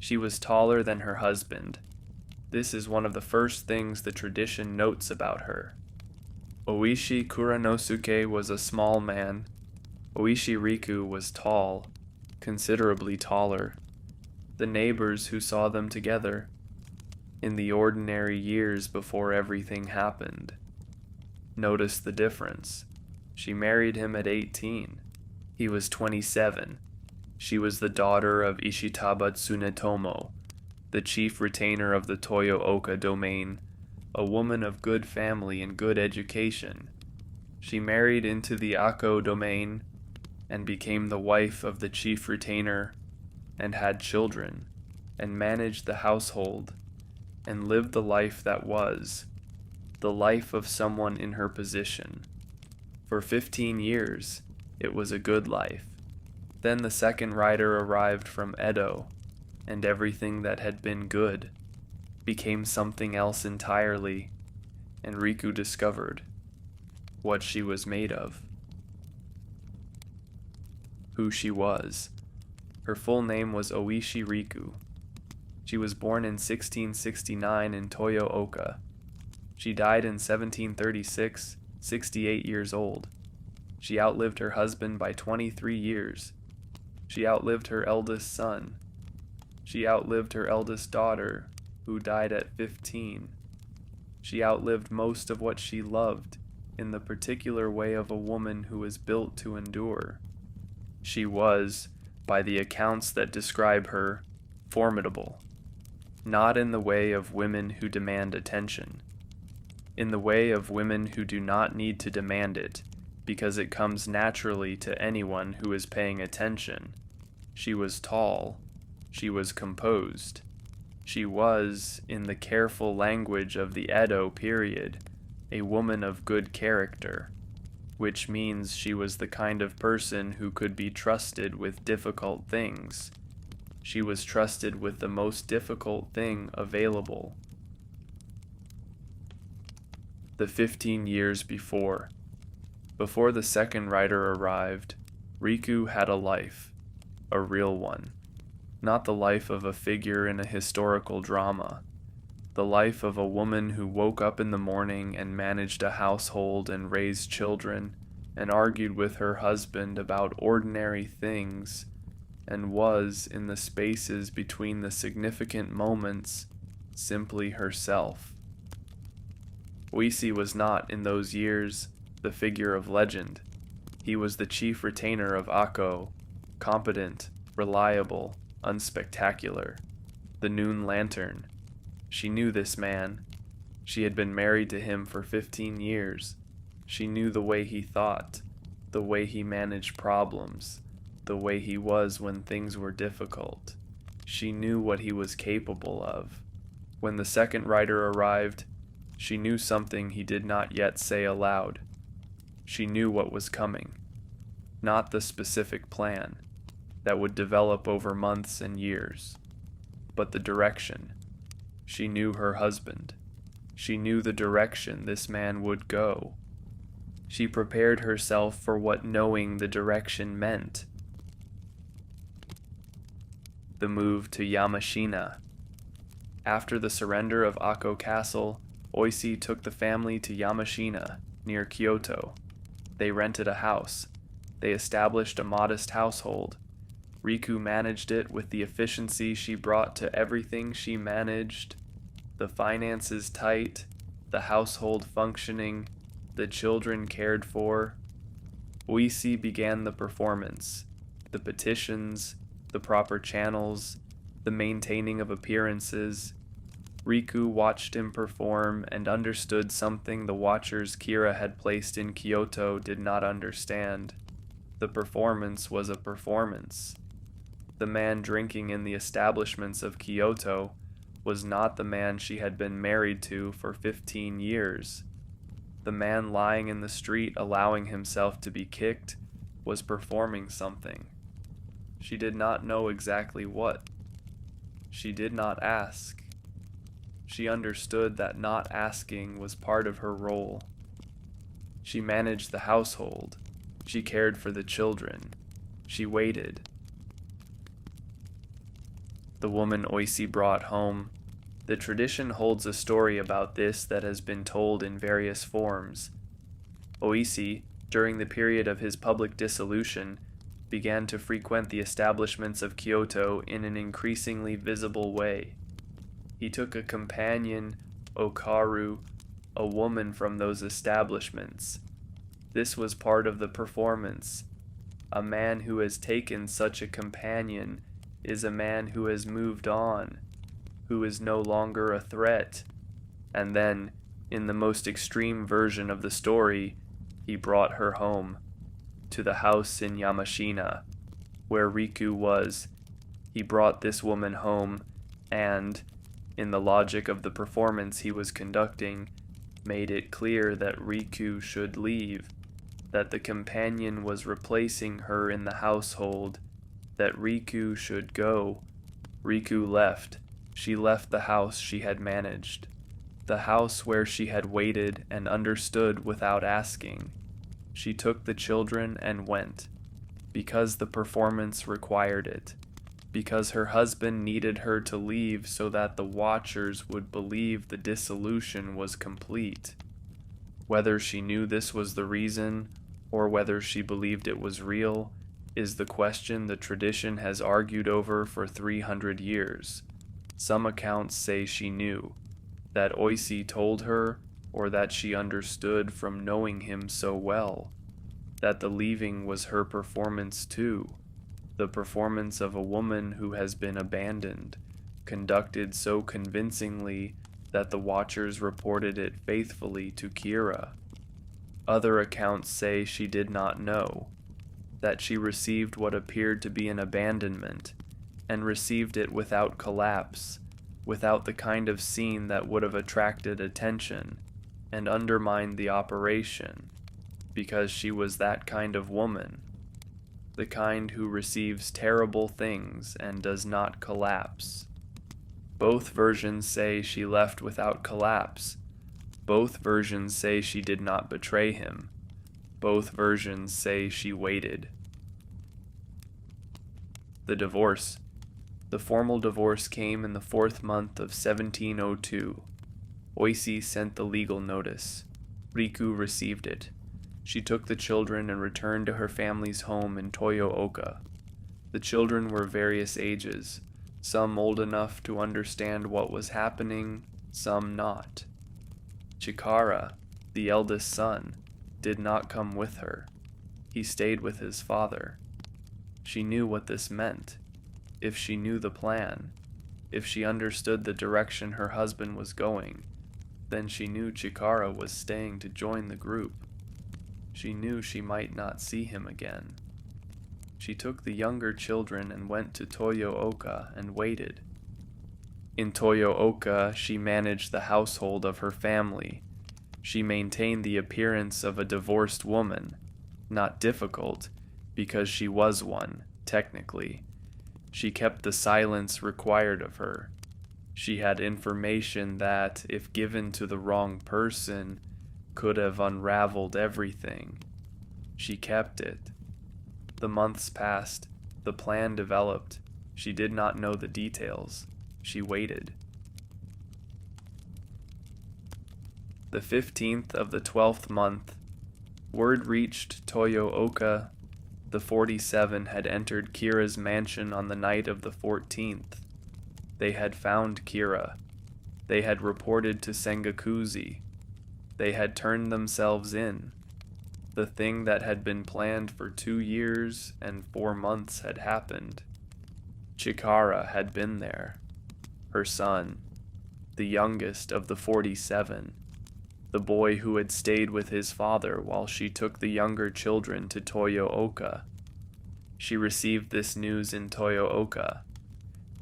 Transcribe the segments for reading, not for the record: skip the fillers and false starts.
She was taller than her husband. This is one of the first things the tradition notes about her. Oishi Kuranosuke was a small man. Oishi Riku was tall, considerably taller. The neighbors who saw them together, in the ordinary years before everything happened, noticed the difference. She married him at 18. He was 27. She was the daughter of Ishitaba Tsunetomo, the chief retainer of the Toyooka domain, a woman of good family and good education. She married into the Ako domain and became the wife of the chief retainer and had children and managed the household and lived the life that was, the life of someone in her position. For 15 years, it was a good life. Then the second rider arrived from Edo, and everything that had been good became something else entirely, and Riku discovered what she was made of. Who she was. Her full name was Oishi Riku. She was born in 1669 in Toyooka. She died in 1736, 68 years old. She outlived her husband by 23 years. She outlived her eldest son. She outlived her eldest daughter, who died at 15. She outlived most of what she loved, in the particular way of a woman who is built to endure. She was, by the accounts that describe her, formidable. Not in the way of women who demand attention. In the way of women who do not need to demand it, because it comes naturally to anyone who is paying attention. She was tall. She was composed. She was, in the careful language of the Edo period, a woman of good character, which means she was the kind of person who could be trusted with difficult things. She was trusted with the most difficult thing available. The 15 years before the second rider arrived, Riku had a life, a real one. Not the life of a figure in a historical drama. The life of a woman who woke up in the morning and managed a household and raised children and argued with her husband about ordinary things and was, in the spaces between the significant moments, simply herself. Oishi was not, in those years, the figure of legend. He was the chief retainer of Ako, competent, reliable, unspectacular, the noon lantern. She knew this man. She had been married to him for 15 years. She knew the way he thought, the way he managed problems, the way he was when things were difficult. She knew what he was capable of. When the second rider arrived, she knew something he did not yet say aloud. She knew what was coming, not the specific plan that would develop over months and years, but the direction. She knew her husband. She knew the direction this man would go. She prepared herself for what knowing the direction meant. The move to Yamashina. After the surrender of Ako Castle, Oishi took the family to Yamashina, near Kyoto. They rented a house. They established a modest household. Riku managed it with the efficiency she brought to everything she managed. The finances tight, the household functioning, the children cared for. Oishi began the performance, the petitions, the proper channels, the maintaining of appearances. Riku watched him perform and understood something the watchers Kira had placed in Kyoto did not understand. The performance was a performance. The man drinking in the establishments of Kyoto was not the man she had been married to for 15 years. The man lying in the street allowing himself to be kicked was performing something. She did not know exactly what. She did not ask. She understood that not asking was part of her role. She managed the household. She cared for the children. She waited. the woman Oishi brought home. The tradition holds a story about this that has been told in various forms. Oishi, during the period of his public dissolution, began to frequent the establishments of Kyoto in an increasingly visible way. He took a companion, Okaru, a woman from those establishments. This was part of the performance. A man who has taken such a companion is a man who has moved on, who is no longer a threat. And then, in the most extreme version of the story, he brought her home, to the house in Yamashina, where Riku was. He brought this woman home, and, in the logic of the performance he was conducting, made it clear that Riku should leave, that the companion was replacing her in the household, that Riku should go. Riku left. She left the house she had managed, the house where she had waited and understood without asking. She took the children and went, because the performance required it, because her husband needed her to leave so that the watchers would believe the dissolution was complete. Whether she knew this was the reason, or whether she believed it was real, is the question the tradition has argued over for 300 years. Some accounts say she knew, that Oishi told her, or that she understood from knowing him so well, that the leaving was her performance too, the performance of a woman who has been abandoned, conducted so convincingly that the watchers reported it faithfully to Kira. Other accounts say she did not know, that she received what appeared to be an abandonment, and received it without collapse, without the kind of scene that would have attracted attention and undermined the operation, because she was that kind of woman, the kind who receives terrible things and does not collapse. Both versions say she left without collapse. Both versions say she did not betray him. Both versions say she waited. The divorce. The formal divorce came in the 4th month of 1702. Oishi sent the legal notice. Riku received it. She took the children and returned to her family's home in Toyooka. The children were various ages, some old enough to understand what was happening, some not. Chikara, the eldest son, did not come with her. He stayed with his father. She knew what this meant. If she knew the plan, if she understood the direction her husband was going, then she knew Chikara was staying to join the group. She knew she might not see him again. She took the younger children and went to Toyooka and waited. In Toyooka, she managed the household of her family. She maintained the appearance of a divorced woman, not difficult, because she was one, technically. She kept the silence required of her. She had information that, if given to the wrong person, could have unraveled everything. She kept it. The months passed. The plan developed. She did not know the details. She waited. The 15th of the 12th month, word reached Toyooka. The 47 had entered Kira's mansion on the night of the 14th. They had found Kira. They had reported to Sengakuzi. They had turned themselves in. The thing that had been planned for 2 years and 4 months had happened. Chikara had been there. Her son, the youngest of the 47, the boy who had stayed with his father while she took the younger children to Toyooka. She received this news in Toyooka.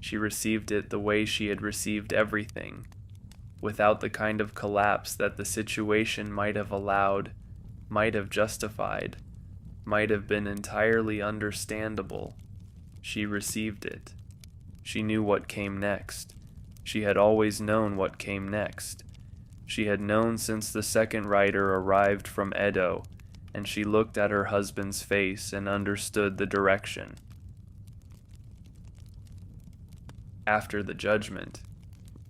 She received it the way she had received everything, without the kind of collapse that the situation might have allowed, might have justified, might have been entirely understandable. She received it. She knew what came next. She had always known what came next. She had known since the second rider arrived from Edo, and she looked at her husband's face and understood the direction. after the judgment.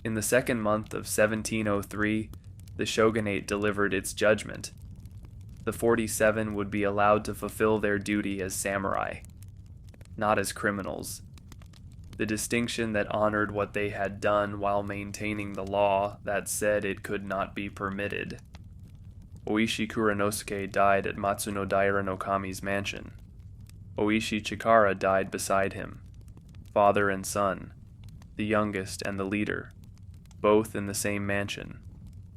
In the second month of 1703, the shogunate delivered its judgment. The 47 would be allowed to fulfill their duty as samurai, not as criminals. The distinction that honored what they had done while maintaining the law that said it could not be permitted. Oishi Kuranosuke died at Matsuno Daira no Kami's mansion. Oishi Chikara died beside him, father and son, the youngest and the leader, both in the same mansion,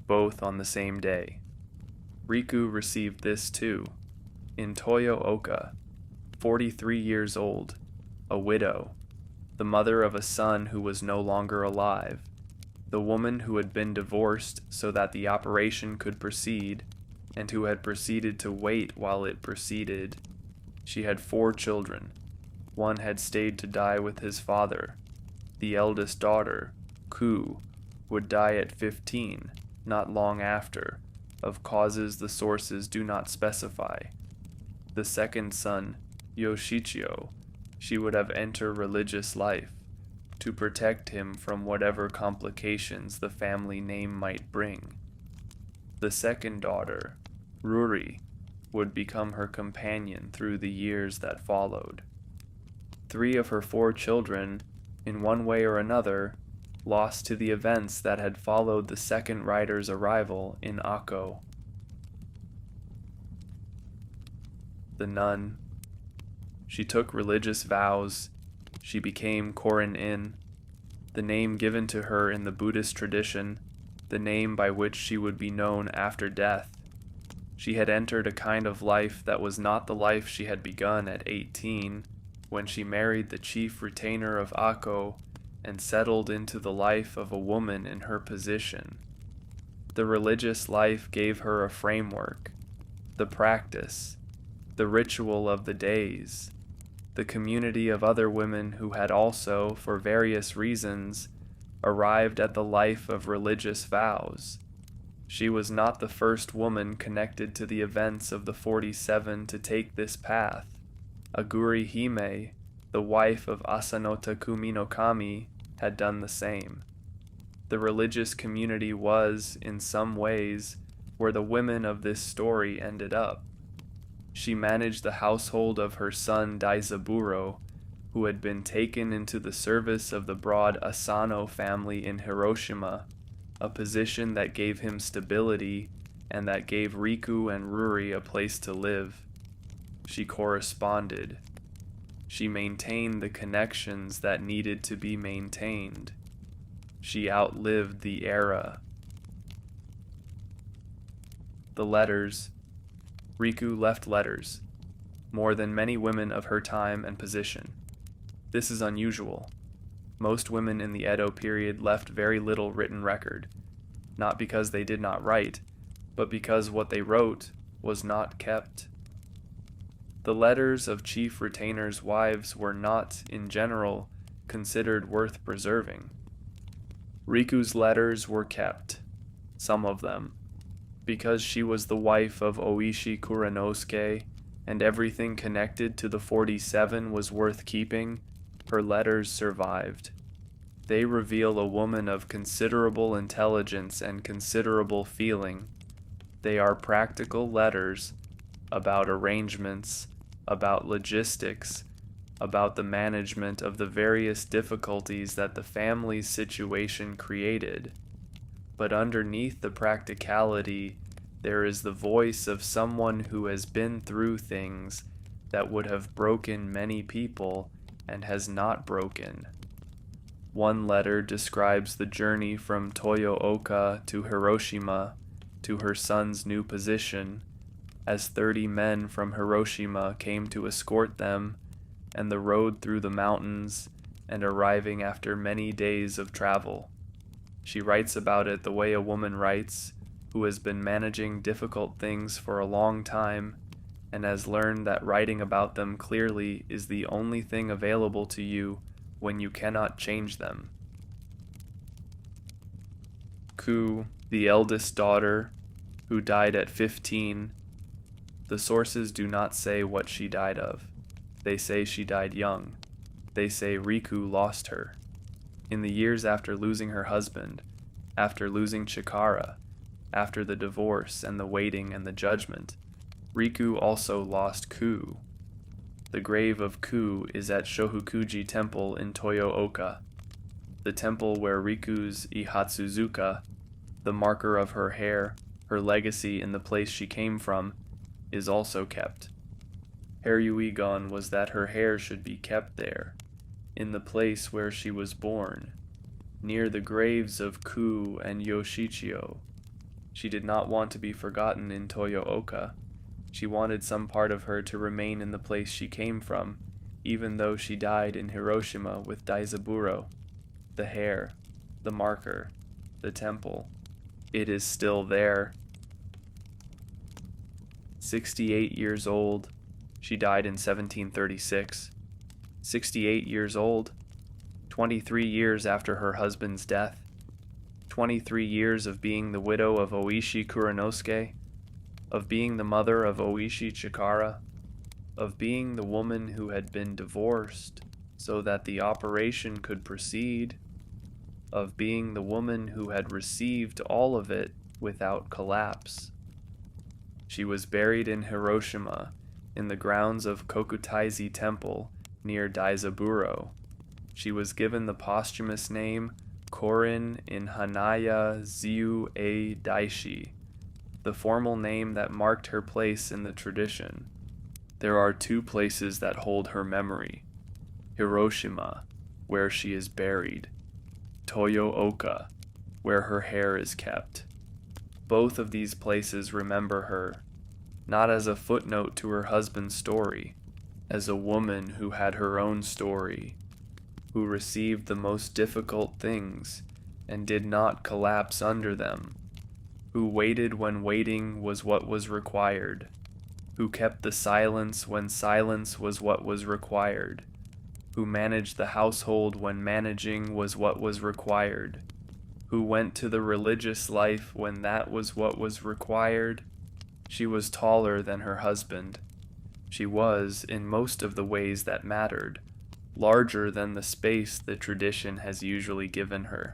both on the same day. Riku received this too, in Toyooka, 43 years old, a widow, the mother of a son who was no longer alive, the woman who had been divorced so that the operation could proceed, and who had proceeded to wait while it proceeded. She had 4 children. One had stayed to die with his father. The eldest daughter, Ku, would die at 15, not long after, of causes the sources do not specify. The second son, Yoshichio, she would have entered religious life, to protect him from whatever complications the family name might bring. The second daughter, Ruri, would become her companion through the years that followed. 3 of her 4 children, in one way or another, lost to the events that had followed the second rider's arrival in Akko. The nun. She took religious vows. She became Korin-in, the name given to her in the Buddhist tradition, the name by which she would be known after death. She had entered a kind of life that was not the life she had begun at 18, when she married the chief retainer of Akko and settled into the life of a woman in her position. The religious life gave her a framework, the practice, the ritual of the days, the community of other women who had also, for various reasons, arrived at the life of religious vows. She was not the first woman connected to the events of the 47 to take this path. Aguri Hime, the wife of Asanota Kuminokami, had done the same. The religious community was, in some ways, where the women of this story ended up. She managed the household of her son Daizaburo, who had been taken into the service of the broad Asano family in Hiroshima, a position that gave him stability and that gave Riku and Ruri a place to live. She corresponded. She maintained the connections that needed to be maintained. She outlived the era. The letters. Riku left letters, more than many women of her time and position. This is unusual. Most women in the Edo period left very little written record, not because they did not write, but because what they wrote was not kept. The letters of chief retainers' wives were not, in general, considered worth preserving. Riku's letters were kept, some of them, because she was the wife of Oishi Kuranosuke, and everything connected to the 47 was worth keeping. Her letters survived. They reveal a woman of considerable intelligence and considerable feeling. They are practical letters about arrangements, about logistics, about the management of the various difficulties that the family's situation created. But underneath the practicality, there is the voice of someone who has been through things that would have broken many people and has not broken. One letter describes the journey from Toyooka to Hiroshima to her son's new position, as 30 men from Hiroshima came to escort them, and the road through the mountains, and arriving after many days of travel. She writes about it the way a woman writes, who has been managing difficult things for a long time, and has learned that writing about them clearly is the only thing available to you when you cannot change them. Ku, the eldest daughter, who died at 15, the sources do not say what she died of. They say she died young. They say Riku lost her. In the years after losing her husband, after losing Chikara, after the divorce and the waiting and the judgment, Riku also lost Ku. The grave of Ku is at Shofukuji Temple in Toyooka, the temple where Riku's Ihatsuzuka, the marker of her hair, her legacy in the place she came from, is also kept. Her Yuigon was that her hair should be kept there, in the place where she was born, near the graves of Ku and Yoshichio. She did not want to be forgotten in Toyooka. She wanted some part of her to remain in the place she came from, even though she died in Hiroshima with Daizaburo. The hair, the marker, the temple, it is still there. 68 years old, she died in 1736. 68 years old, 23 years after her husband's death, 23 years of being the widow of Oishi Kuranosuke, of being the mother of Oishi Chikara, of being the woman who had been divorced so that the operation could proceed, of being the woman who had received all of it without collapse. She was buried in Hiroshima, in the grounds of Kokutaizi Temple, near Daizaburo. She was given the posthumous name Korin in Hanaya Ziu A Daishi, the formal name that marked her place in the tradition. There are two places that hold her memory: Hiroshima, where she is buried; Toyooka, where her hair is kept. Both of these places remember her, not as a footnote to her husband's story, as a woman who had her own story, who received the most difficult things and did not collapse under them, who waited when waiting was what was required, who kept the silence when silence was what was required, who managed the household when managing was what was required, who went to the religious life when that was what was required. She was taller than her husband. She was, in most of the ways that mattered, larger than the space the tradition has usually given her.